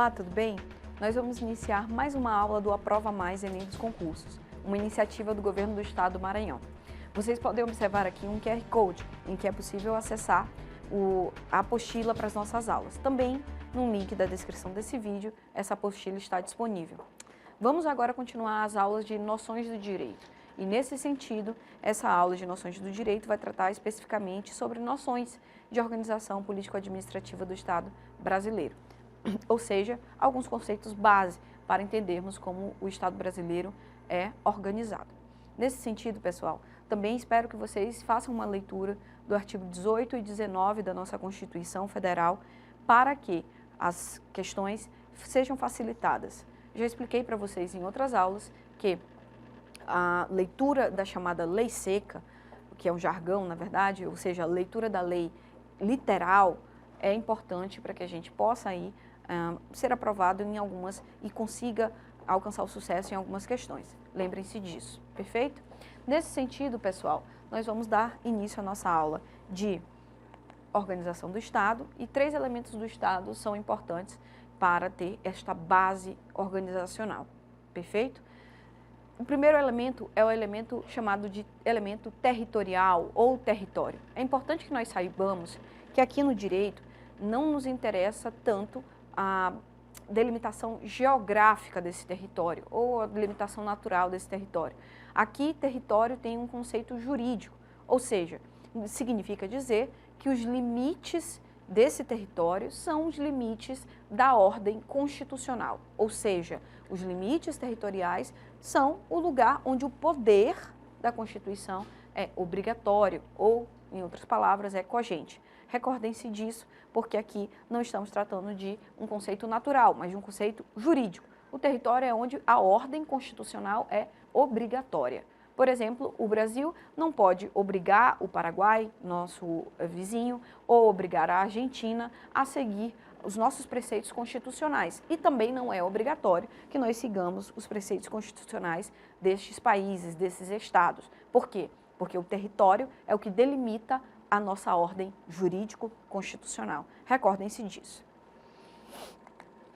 Olá, tudo bem? Nós vamos iniciar mais uma aula do Aprova Mais Enem dos Concursos, uma iniciativa do Governo do Estado do Maranhão. Vocês podem observar aqui um QR Code, em que é possível acessar a apostila para as nossas aulas. Também, no link da descrição desse vídeo, essa apostila está disponível. Vamos agora continuar as aulas de noções do direito. E nesse sentido, essa aula de noções do direito vai tratar especificamente sobre noções de organização político-administrativa do Estado brasileiro. Ou seja, alguns conceitos base para entendermos como o Estado brasileiro é organizado. Nesse sentido, pessoal, também espero que vocês façam uma leitura do artigo 18 e 19 da nossa Constituição Federal para que as questões sejam facilitadas. Já expliquei para vocês em outras aulas que a leitura da chamada lei seca, que é um jargão, na verdade, ou seja, a leitura da lei literal, é importante para que a gente possa aí ser aprovado em algumas e consiga alcançar o sucesso em algumas questões. Lembrem-se disso, perfeito? Nesse sentido, pessoal, nós vamos dar início à nossa aula de organização do Estado e 3 elementos do Estado são importantes para ter esta base organizacional, perfeito? O primeiro elemento é o elemento chamado de elemento territorial ou território. É importante que nós saibamos que aqui no direito não nos interessa tanto a delimitação geográfica desse território ou a delimitação natural desse território. Aqui, território tem um conceito jurídico, ou seja, significa dizer que os limites desse território são os limites da ordem constitucional, ou seja, os limites territoriais são o lugar onde o poder da Constituição é obrigatório ou, em outras palavras, é cogente. Recordem-se disso, porque aqui não estamos tratando de um conceito natural, mas de um conceito jurídico. O território é onde a ordem constitucional é obrigatória. Por exemplo, o Brasil não pode obrigar o Paraguai, nosso vizinho, ou obrigar a Argentina a seguir os nossos preceitos constitucionais. E também não é obrigatório que nós sigamos os preceitos constitucionais destes países, desses estados. Por quê? Porque o território é o que delimita a nossa ordem jurídico-constitucional. Recordem-se disso.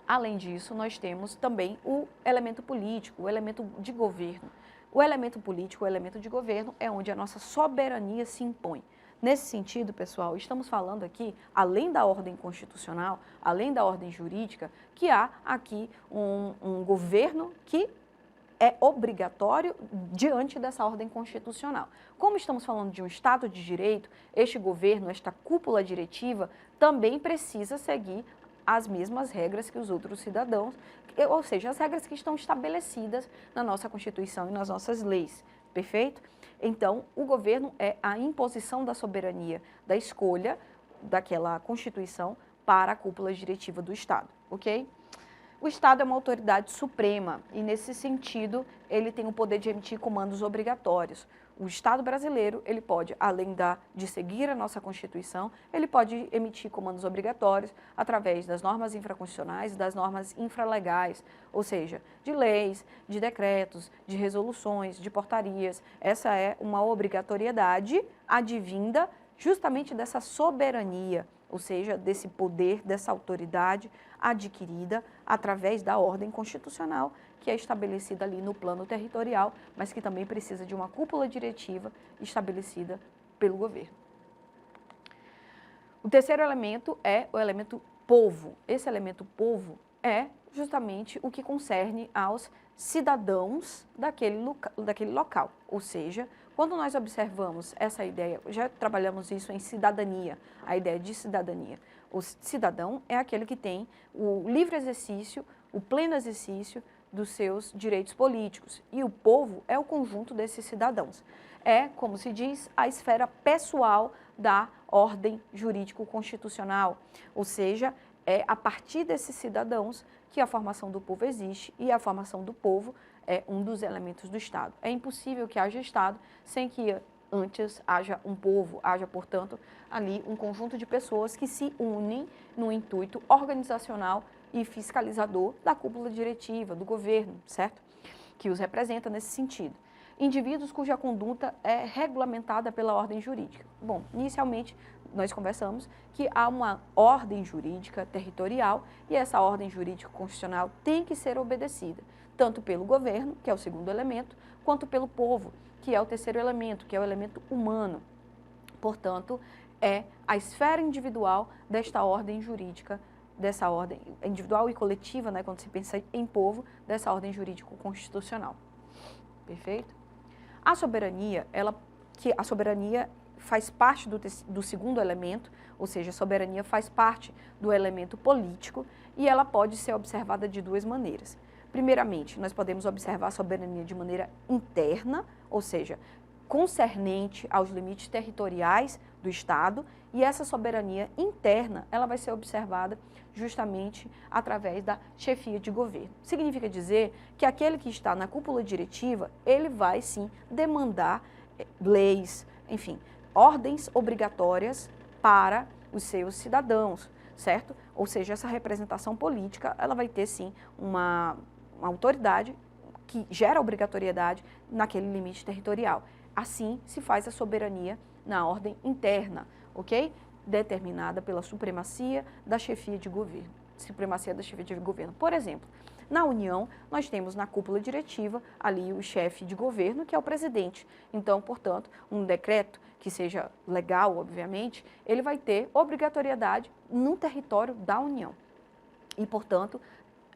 Além disso, nós temos também o elemento político, o elemento de governo. O elemento político, o elemento de governo, é onde a nossa soberania se impõe. Nesse sentido, pessoal, estamos falando aqui, além da ordem constitucional, além da ordem jurídica, que há aqui um governo que é obrigatório diante dessa ordem constitucional. Como estamos falando de um Estado de Direito, este governo, esta cúpula diretiva, também precisa seguir as mesmas regras que os outros cidadãos, ou seja, as regras que estão estabelecidas na nossa Constituição e nas nossas leis, perfeito? Então, o governo é a imposição da soberania, da escolha daquela Constituição para a cúpula diretiva do Estado, ok? O Estado é uma autoridade suprema e, nesse sentido, ele tem o poder de emitir comandos obrigatórios. O Estado brasileiro, ele pode, além de seguir a nossa Constituição, ele pode emitir comandos obrigatórios através das normas infraconstitucionais e das normas infralegais, ou seja, de leis, de decretos, de resoluções, de portarias. Essa é uma obrigatoriedade advinda justamente dessa soberania, ou seja, desse poder, dessa autoridade adquirida através da ordem constitucional que é estabelecida ali no plano territorial, mas que também precisa de uma cúpula diretiva estabelecida pelo governo. O terceiro elemento é o elemento povo. Esse elemento povo é justamente o que concerne aos cidadãos daquele local, ou seja, quando nós observamos essa ideia, já trabalhamos isso em cidadania, a ideia de cidadania. O cidadão é aquele que tem o livre exercício, o pleno exercício dos seus direitos políticos. E o povo é o conjunto desses cidadãos. É, como se diz, a esfera pessoal da ordem jurídico-constitucional. Ou seja, é a partir desses cidadãos que a formação do povo existe e a formação do povo é um dos elementos do Estado. É impossível que haja Estado sem que antes haja um povo, haja, portanto, ali um conjunto de pessoas que se unem no intuito organizacional e fiscalizador da cúpula diretiva, do governo, certo? Que os representa nesse sentido. indivíduos cuja conduta é regulamentada pela ordem jurídica. Bom, inicialmente nós conversamos que há uma ordem jurídica territorial e essa ordem jurídica constitucional tem que ser obedecida, tanto pelo governo, que é o segundo elemento, quanto pelo povo, que é o terceiro elemento, que é o elemento humano. Portanto, é a esfera individual desta ordem jurídica, dessa ordem individual e coletiva, né, quando se pensa em povo, dessa ordem jurídico-constitucional. Perfeito? A soberania, a soberania faz parte do segundo elemento, ou seja, a soberania faz parte do elemento político e ela pode ser observada de duas maneiras. Primeiramente, nós podemos observar a soberania de maneira interna, ou seja, concernente aos limites territoriais do Estado, e essa soberania interna, ela vai ser observada justamente através da chefia de governo. Significa dizer que aquele que está na cúpula diretiva, ele vai sim demandar leis, enfim, ordens obrigatórias para os seus cidadãos, certo? Ou seja, essa representação política, ela vai ter sim uma autoridade que gera obrigatoriedade naquele limite territorial. Assim se faz a soberania na ordem interna, ok? Determinada pela supremacia da chefia de governo. Supremacia da chefia de governo. Por exemplo, na União, nós temos na cúpula diretiva ali o chefe de governo, que é o presidente. Então, portanto, um decreto que seja legal, obviamente, ele vai ter obrigatoriedade no território da União. E, portanto,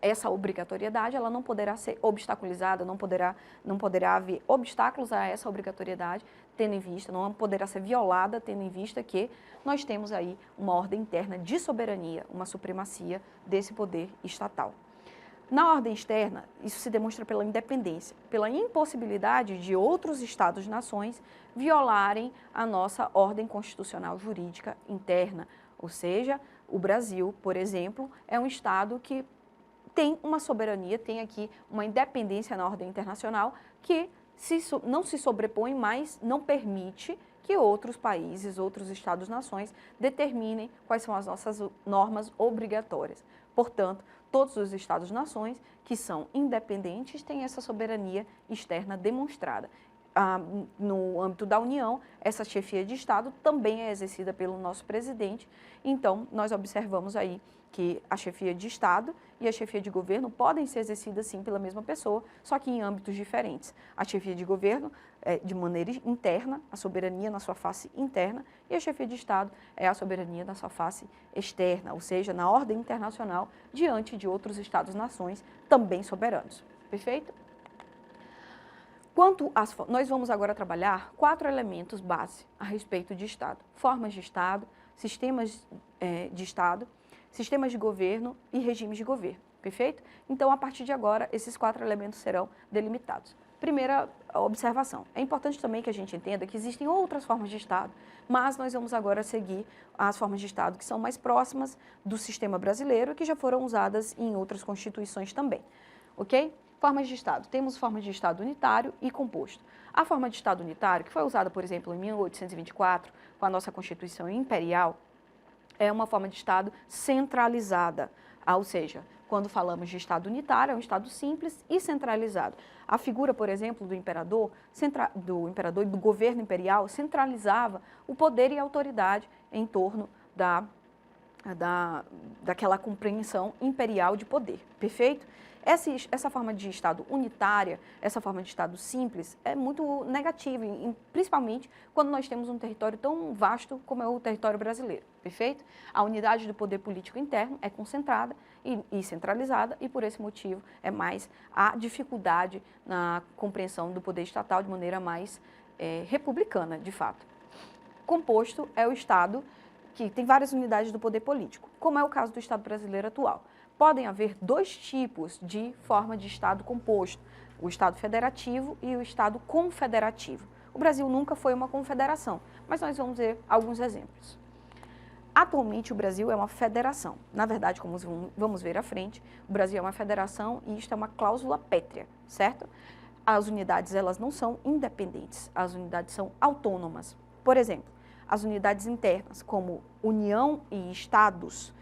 essa obrigatoriedade ela não poderá ser obstaculizada, não poderá haver obstáculos a essa obrigatoriedade, tendo em vista, não poderá ser violada, tendo em vista que nós temos aí uma ordem interna de soberania, uma supremacia desse poder estatal. Na ordem externa, isso se demonstra pela independência, pela impossibilidade de outros Estados-nações violarem a nossa ordem constitucional jurídica interna. Ou seja, o Brasil, por exemplo, é um Estado que tem uma soberania, tem aqui uma independência na ordem internacional que não se sobrepõe, mas não permite que outros países, outros Estados-nações determinem quais são as nossas normas obrigatórias. Portanto, todos os Estados-nações que são independentes têm essa soberania externa demonstrada. No âmbito da União, essa chefia de Estado também é exercida pelo nosso presidente. Então, nós observamos aí que a chefia de Estado e a chefia de governo podem ser exercidas, sim, pela mesma pessoa, só que em âmbitos diferentes. A chefia de governo é de maneira interna, a soberania na sua face interna, e a chefia de Estado é a soberania na sua face externa, ou seja, na ordem internacional, diante de outros Estados-nações também soberanos. Perfeito? Nós vamos agora trabalhar 4 elementos base a respeito de Estado. Formas de Estado, sistemas de Estado, sistemas de governo e regimes de governo, perfeito? Então, a partir de agora, esses 4 elementos serão delimitados. Primeira observação, é importante também que a gente entenda que existem outras formas de Estado, mas nós vamos agora seguir as formas de Estado que são mais próximas do sistema brasileiro, que já foram usadas em outras constituições também, ok? Formas de Estado. Temos formas de Estado unitário e composto. A forma de Estado unitário, que foi usada, por exemplo, em 1824, com a nossa Constituição Imperial, é uma forma de Estado centralizada, ou seja, quando falamos de Estado unitário, é um Estado simples e centralizado. A figura, por exemplo, do imperador e do governo imperial centralizava o poder e a autoridade em torno daquela compreensão imperial de poder, perfeito? Essa forma de Estado unitária, essa forma de Estado simples, é muito negativa, principalmente quando nós temos um território tão vasto como é o território brasileiro, perfeito? A unidade do poder político interno é concentrada e centralizada e, por esse motivo, é mais a dificuldade na compreensão do poder estatal de maneira mais republicana, de fato. Composto é o Estado que tem várias unidades do poder político, como é o caso do Estado brasileiro atual. Podem haver 2 tipos de forma de Estado composto, o Estado federativo e o Estado confederativo. O Brasil nunca foi uma confederação, mas nós vamos ver alguns exemplos. Atualmente, o Brasil é uma federação. Na verdade, como vamos ver à frente, o Brasil é uma federação e isto é uma cláusula pétrea, certo? As unidades, elas não são independentes, as unidades são autônomas. Por exemplo, as unidades internas, como União e Estados,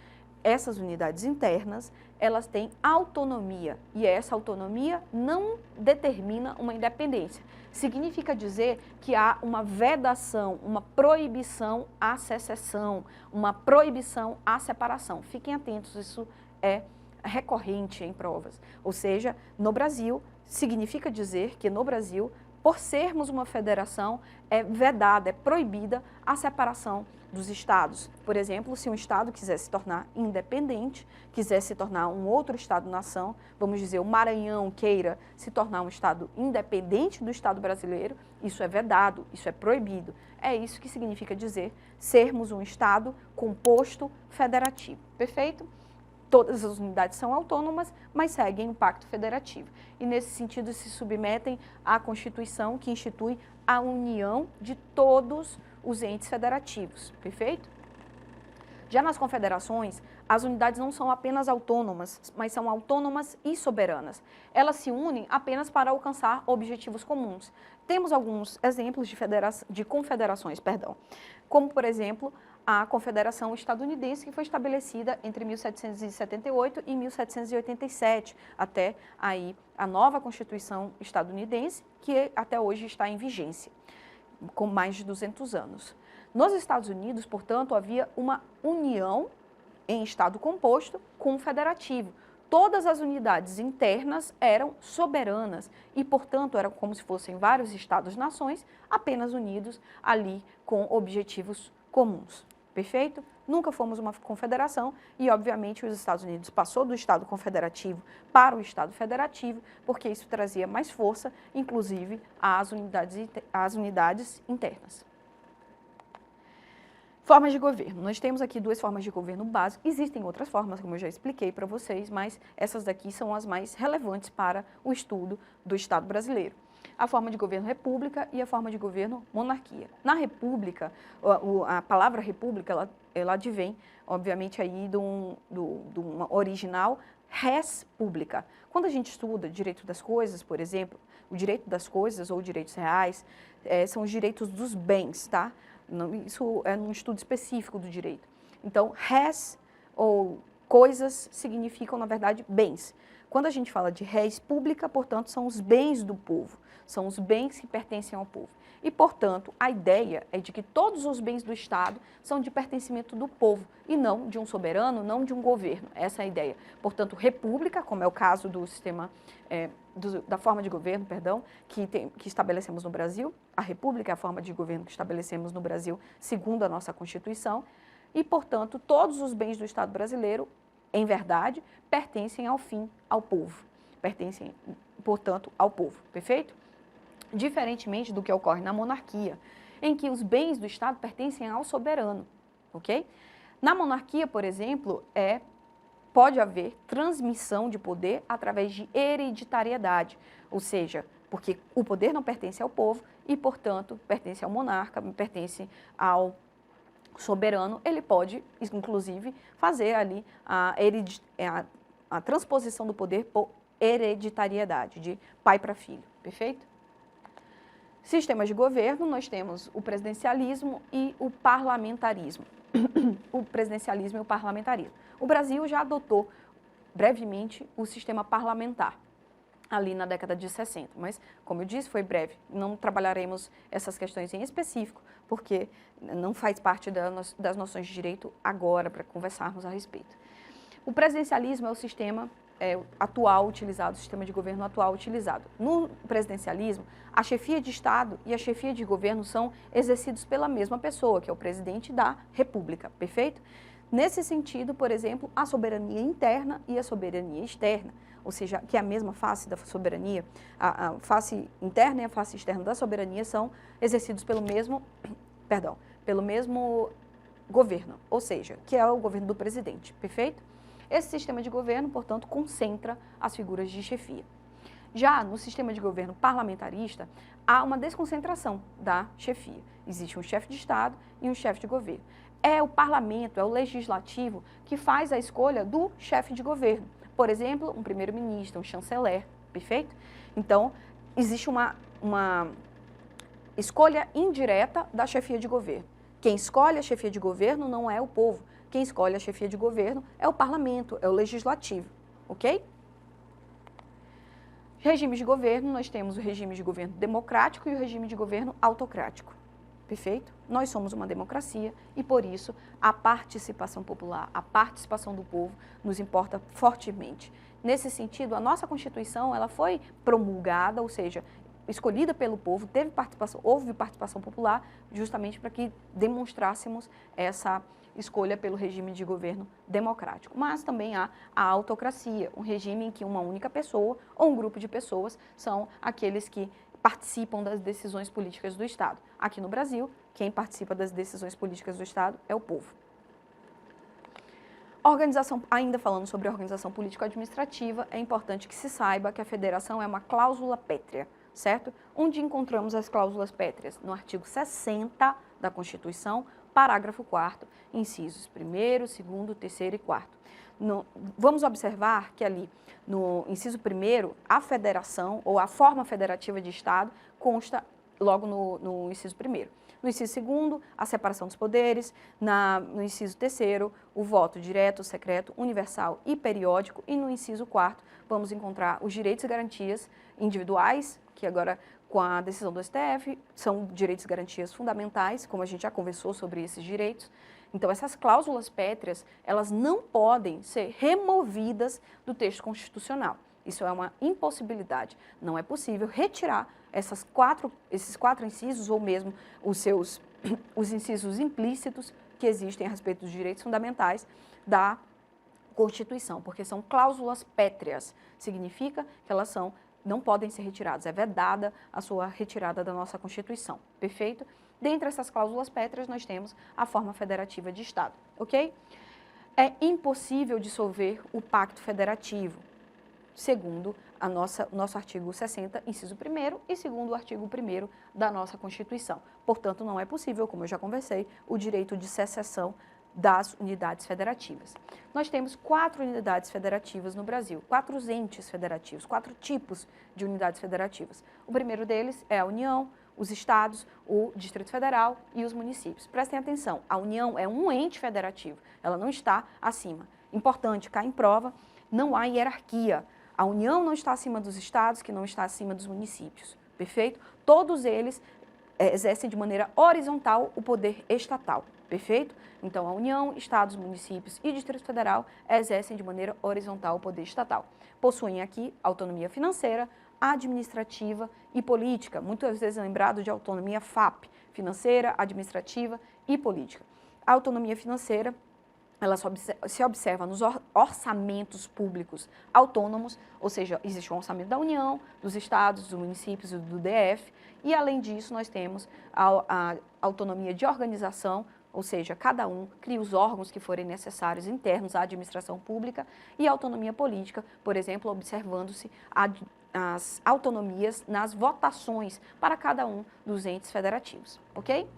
essas unidades internas, elas têm autonomia e essa autonomia não determina uma independência. Significa dizer que há uma vedação, uma proibição à secessão, uma proibição à separação. Fiquem atentos, isso é recorrente em provas. Ou seja, no Brasil, significa dizer que no Brasil, por sermos uma federação, é vedada, é proibida a separação dos estados. Por exemplo, se um estado quiser se tornar independente, quiser se tornar um outro estado-nação, vamos dizer, o Maranhão queira se tornar um estado independente do estado brasileiro, isso é vedado, isso é proibido. É isso que significa dizer sermos um estado composto federativo. Perfeito? Todas as unidades são autônomas, mas seguem o Pacto Federativo. E, nesse sentido, se submetem à Constituição, que institui a união de todos os entes federativos. Perfeito? Já nas confederações, as unidades não são apenas autônomas, mas são autônomas e soberanas. Elas se unem apenas para alcançar objetivos comuns. Temos alguns exemplos de confederações, como, por exemplo, a Confederação Estadunidense, que foi estabelecida entre 1778 e 1787, até aí a nova Constituição estadunidense, que até hoje está em vigência, com mais de 200 anos. Nos Estados Unidos, portanto, havia uma união em estado composto com o federativo. Todas as unidades internas eram soberanas e, portanto, eram como se fossem vários estados-nações, apenas unidos ali com objetivos comuns. Perfeito? Nunca fomos uma confederação e, obviamente, os Estados Unidos passou do Estado confederativo para o Estado federativo, porque isso trazia mais força, inclusive, às unidades internas. Formas de governo. Nós temos aqui duas formas de governo básico. Existem outras formas, como eu já expliquei para vocês, mas essas daqui são as mais relevantes para o estudo do Estado brasileiro. A forma de governo república e a forma de governo monarquia. Na república, a palavra república, ela advém, obviamente, aí do original res publica. Quando a gente estuda direito das coisas, por exemplo, o direito das coisas ou direitos reais são os direitos dos bens, tá? Isso é um estudo específico do direito. Então, res ou coisas significam, na verdade, bens. Quando a gente fala de res pública, portanto, são os bens do povo, são os bens que pertencem ao povo. E, portanto, a ideia é de que todos os bens do Estado são de pertencimento do povo e não de um soberano, não de um governo. Essa é a ideia. Portanto, república, como é o caso do sistema, da forma de governo, que estabelecemos no Brasil. A república é a forma de governo que estabelecemos no Brasil, segundo a nossa Constituição. E, portanto, todos os bens do Estado brasileiro, em verdade, pertencem ao povo. Pertencem, portanto, ao povo. Perfeito? Diferentemente do que ocorre na monarquia, em que os bens do Estado pertencem ao soberano, ok? Na monarquia, por exemplo, pode haver transmissão de poder através de hereditariedade, ou seja, porque o poder não pertence ao povo e, portanto, pertence ao monarca, pertence ao soberano, ele pode, inclusive, fazer ali a transposição do poder por hereditariedade, de pai para filho, perfeito? Sistemas de governo, nós temos o presidencialismo e o parlamentarismo. O presidencialismo e o parlamentarismo. O Brasil já adotou brevemente o sistema parlamentar, ali na década de 60, mas, como eu disse, foi breve. Não trabalharemos essas questões em específico, porque não faz parte das noções de direito agora, para conversarmos a respeito. O presidencialismo é o sistema atual utilizado, o sistema de governo atual utilizado. No presidencialismo, a chefia de Estado e a chefia de governo são exercidos pela mesma pessoa, que é o presidente da República, perfeito? Nesse sentido, por exemplo, a soberania interna e a soberania externa, ou seja, que é a mesma face da soberania, a face interna e a face externa da soberania são exercidos pelo mesmo governo, ou seja, que é o governo do presidente, perfeito? Esse sistema de governo, portanto, concentra as figuras de chefia. Já no sistema de governo parlamentarista, há uma desconcentração da chefia. Existe um chefe de Estado e um chefe de governo. É o parlamento, é o legislativo que faz a escolha do chefe de governo. Por exemplo, um primeiro-ministro, um chanceler, perfeito? Então, existe uma escolha indireta da chefia de governo. Quem escolhe a chefia de governo não é o povo, quem escolhe a chefia de governo é o parlamento, é o legislativo, ok? Regimes de governo, nós temos o regime de governo democrático e o regime de governo autocrático. Perfeito? Nós somos uma democracia e, por isso, a participação popular, a participação do povo nos importa fortemente. Nesse sentido, a nossa Constituição ela foi promulgada, ou seja, escolhida pelo povo, houve participação popular, justamente para que demonstrássemos essa escolha pelo regime de governo democrático. Mas também há a autocracia, um regime em que uma única pessoa ou um grupo de pessoas são aqueles que participam das decisões políticas do Estado. Aqui no Brasil, quem participa das decisões políticas do Estado é o povo. Ainda falando sobre a organização político-administrativa, é importante que se saiba que a federação é uma cláusula pétrea, certo? Onde encontramos as cláusulas pétreas? No artigo 60 da Constituição, parágrafo 4º, incisos 1º, 2º, 3º e 4º. Vamos observar que ali, no inciso 1º, a federação ou a forma federativa de Estado consta logo no inciso 1º. No inciso 2º, a separação dos poderes. No inciso 3º, o voto direto, secreto, universal e periódico. E no inciso 4º, vamos encontrar os direitos e garantias individuais, que agora, com a decisão do STF, são direitos e garantias fundamentais, como a gente já conversou sobre esses direitos. Então, essas cláusulas pétreas, elas não podem ser removidas do texto constitucional. Isso é uma impossibilidade. Não é possível retirar esses quatro incisos, ou mesmo os incisos implícitos que existem a respeito dos direitos fundamentais da Constituição, porque são cláusulas pétreas. Significa que elas não podem ser retiradas. É vedada a sua retirada da nossa Constituição. Perfeito? Dentre essas cláusulas pétreas, nós temos a forma federativa de Estado, ok? É impossível dissolver o pacto federativo, segundo o nosso artigo 60, inciso 1º, e segundo o artigo 1º da nossa Constituição. Portanto, não é possível, como eu já conversei, o direito de secessão das unidades federativas. Nós temos 4 unidades federativas no Brasil, 4 entes federativos, 4 tipos de unidades federativas. O primeiro deles é a União, os estados, o Distrito Federal e os municípios. Prestem atenção, a União é um ente federativo, ela não está acima. Importante, cai em prova, não há hierarquia. A União não está acima dos estados, que não está acima dos municípios, perfeito? Todos eles exercem de maneira horizontal o poder estatal, perfeito? Então, a União, estados, municípios e Distrito Federal exercem de maneira horizontal o poder estatal. Possuem aqui autonomia financeira, administrativa e política, muitas vezes lembrado de autonomia FAP, financeira, administrativa e política. A autonomia financeira, ela se observa nos orçamentos públicos autônomos, ou seja, existe um orçamento da União, dos estados, dos municípios e do DF, e além disso nós temos a autonomia de organização, ou seja, cada um cria os órgãos que forem necessários internos à administração pública, e a autonomia política, por exemplo, observando-se as autonomias nas votações para cada um dos entes federativos, ok?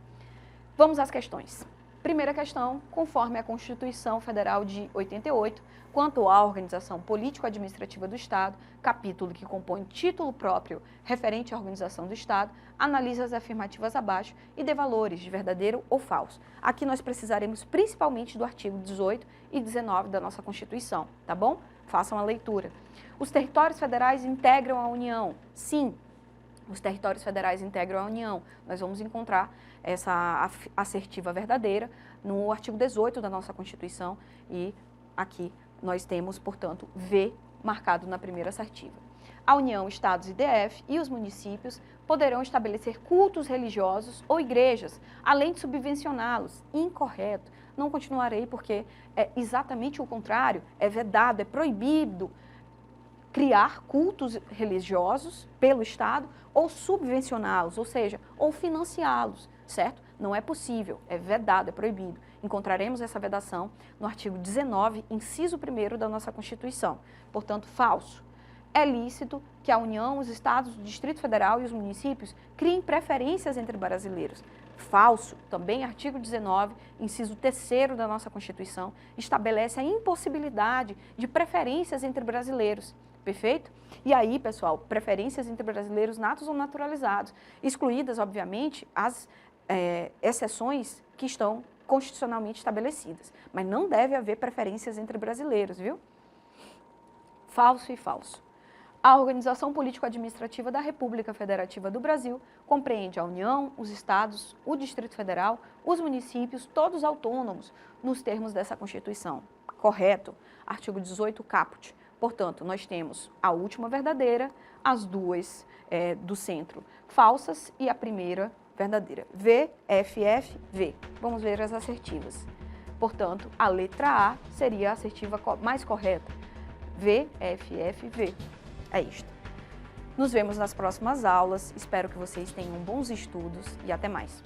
Vamos às questões. Primeira questão, conforme a Constituição Federal de 88, quanto à organização político-administrativa do Estado, capítulo que compõe título próprio referente à organização do Estado, analisa as afirmativas abaixo e dê valores de verdadeiro ou falso. Aqui nós precisaremos principalmente do artigo 18 e 19 da nossa Constituição, tá bom? Façam a leitura. Os territórios federais integram a União? Sim. Os territórios federais integram a União. Nós vamos encontrar essa assertiva verdadeira no artigo 18 da nossa Constituição e aqui nós temos, portanto, V marcado na primeira assertiva. A União, Estados e DF e os municípios poderão estabelecer cultos religiosos ou igrejas, além de subvencioná-los. Incorreto. Não continuarei porque é exatamente o contrário, é vedado, é proibido criar cultos religiosos pelo Estado ou subvencioná-los, ou seja, ou financiá-los, certo? Não é possível, é vedado, é proibido. Encontraremos essa vedação no artigo 19, inciso 1º da nossa Constituição. Portanto, falso. É lícito que a União, os estados, o Distrito Federal e os municípios criem preferências entre brasileiros. Falso. Também artigo 19, inciso 3º da nossa Constituição, estabelece a impossibilidade de preferências entre brasileiros. Perfeito? E aí, pessoal, preferências entre brasileiros natos ou naturalizados, excluídas, obviamente, as exceções que estão constitucionalmente estabelecidas. Mas não deve haver preferências entre brasileiros, viu? Falso e falso. A Organização Político-Administrativa da República Federativa do Brasil compreende a União, os Estados, o Distrito Federal, os municípios, todos autônomos, nos termos dessa Constituição. Correto. Artigo 18, caput. Portanto, nós temos a última verdadeira, as duas do centro falsas e a primeira verdadeira. V, F, F, V. Vamos ver as assertivas. Portanto, a letra A seria a assertiva mais correta. V, F, F, V. É isto. Nos vemos nas próximas aulas. Espero que vocês tenham bons estudos e até mais.